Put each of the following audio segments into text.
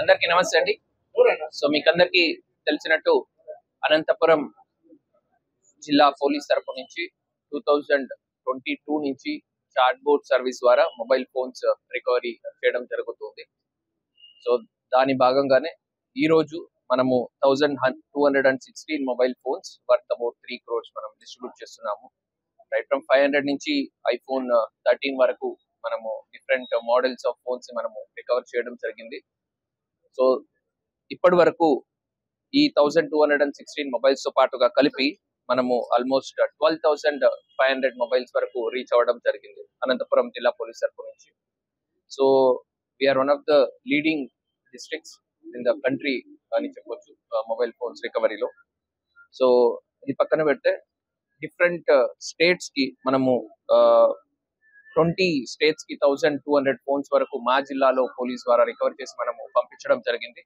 అందరికీ నమస్తే అండి. సో మీకందరికీ తెలిసినట్టు అనంతపురం జిల్లా పోలీస్ తరపు నుంచి 2022 నుంచి చాట్ బోట్ సర్వీస్ ద్వారా మొబైల్ ఫోన్స్ రికవరీ చేయడం జరుగుతుంది. సో దాని భాగంగానే ఈ రోజు మనము 1216 mobile phones worth about 3 crores మనం డిస్ట్రిబ్యూట్ చేస్తున్నాము. రైట్ ఫ్రమ్ 500 నుంచి ఐఫోన్ 13 వరకు మనము డిఫరెంట్ మోడల్స్ ఆఫ్ ఫోన్స్ మనము రికవర్ చేయడం జరిగింది. సో ఇప్పటి వరకు ఈ 1216 మొబైల్స్ తో పాటుగా కలిపి మనము ఆల్మోస్ట్ 12,500 మొబైల్స్ వరకు రీచ్ అవ్వడం జరిగింది అనంతపురం జిల్లా పోలీస్ తరపు నుంచి. So we're one of the leading districts in the country అని చెప్పొచ్చు మొబైల్ ఫోన్స్ రికవరీలో. సో ఇది పక్కన పెడితే డిఫరెంట్ స్టేట్స్ కి మనము 20 స్టేట్స్ కి 1200 ఫోన్స్ వరకు మా జిల్లాలో పోలీస్ ద్వారా రికవర్ చేసి మనము పంపించడం జరిగింది.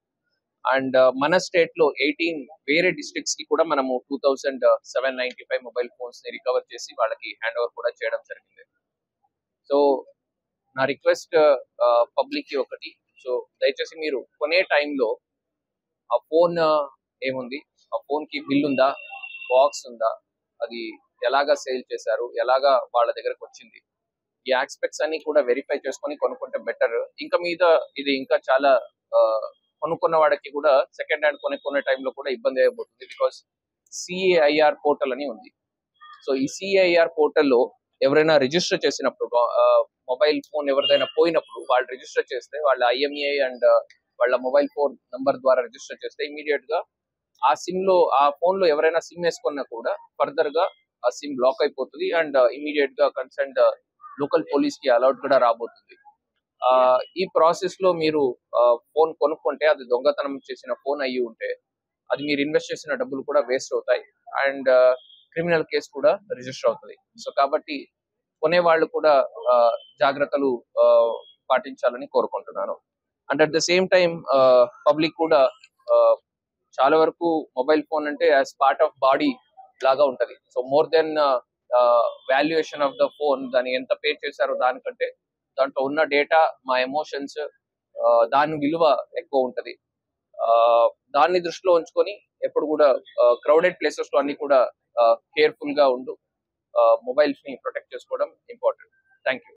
అండ్ మన స్టేట్ లో 18 వేరే డిస్ట్రిక్ట్స్ కి కూడా మనము 2795 మొబైల్ ఫోన్స్ ని రికవర్ చేసి వాళ్ళకి హ్యాండ్ ఓవర్ కూడా చేయడం జరిగింది. సో నా రిక్వెస్ట్ పబ్లిక్ కి ఒకటి, సో దయచేసి మీరు కొనే టైంలో ఆ ఫోన్ ఏముంది, ఆ ఫోన్ కి బిల్ ఉందా, బాక్స్ ఉందా, అది ఎలాగా సేల్ చేశారు, ఎలాగా వాళ్ళ దగ్గరకు వచ్చింది, ఈ ఆస్పెక్ట్స్ అన్ని కూడా వెరిఫై చేసుకొని కొనుక్కుంటే బెటర్. ఇంకా మీద ఇది ఇంకా చాలా కొనుక్కున్న వాడికి కూడా సెకండ్ హ్యాండ్ కొనుక్కునే టైంలో కూడా ఇబ్బంది అయిపోతుంది. బికాస్ సిఏఐఆర్ పోర్టల్ అని ఉంది. సో ఈ సిఏఐఆర్ పోర్టల్లో ఎవరైనా రిజిస్టర్ చేసినప్పుడు మొబైల్ ఫోన్ ఎవరిదైనా పోయినప్పుడు వాళ్ళు రిజిస్టర్ చేస్తే వాళ్ళ ఐఎంఈఐ అండ్ వాళ్ళ మొబైల్ ఫోన్ నంబర్ ద్వారా రిజిస్టర్ చేస్తే ఇమీడియట్ గా ఆ సిమ్ లో ఆ ఫోన్ లో ఎవరైనా సిమ్ వేసుకున్నా కూడా ఫర్దర్ గా ఆ సిమ్ బ్లాక్ అయిపోతుంది అండ్ ఇమీడియట్ గా కన్సర్న్ లోకల్ పోలీస్ కి అలౌట్ కూడా రాబోతుంది. ఈ ప్రాసెస్ లో మీరు ఫోన్ కొనుక్కుంటే అది దొంగతనం చేసిన ఫోన్ అయ్యి ఉంటే అది మీరు ఇన్వెస్ట్ చేసిన డబ్బులు కూడా వేస్ట్ అవుతాయి అండ్ క్రిమినల్ కేసు కూడా రిజిస్టర్ అవుతుంది. సో కాబట్టి కొనే వాళ్ళు కూడా జాగ్రత్తలు పాటించాలని కోరుకుంటున్నాను. And at the same time public కూడా చాలా వరకు మొబైల్ ఫోన్ అంటే యాజ్ పార్ట్ ఆఫ్ బాడీ లాగా ఉంటది. So more than valuation of the phone, దాన్ని ఎంత పే చేశారో దానికంటే దాంట్లో ఉన్న డేటా, మా ఎమోషన్స్, దాని విలువ ఎక్కువ ఉంటది. దాన్ని దృష్టిలో ఉంచుకొని ఎప్పుడు కూడా క్రౌడెడ్ ప్లేసెస్ లో అన్ని కూడా కేర్ఫుల్ గా ఉంటూ మొబైల్స్ ని ప్రొటెక్ట్ చేసుకోవడం ఇంపార్టెంట్. Thank you.